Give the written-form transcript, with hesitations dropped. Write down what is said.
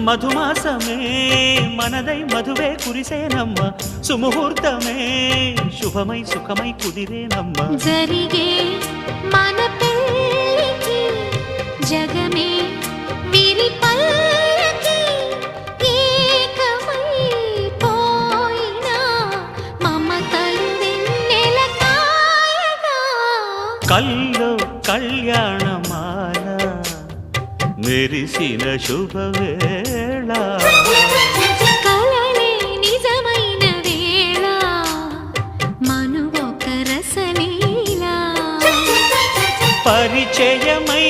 మధుమాసమే మనదై మధువే కురిసేనమ్మ సుముహూర్తమే శుభమై సుఖమై కుదిరేనమ్మ జరిగే మన పెళ్ళికి జగమే విరిపల్లకి ఏకమై పోయినా మమతలు వెన్నెల కాయగా కల్లో కళ్యాణమాల మెరిసిన శుభవేళ కలలే నిజమైన వేళ మనువొక రసలీల పరిచయమై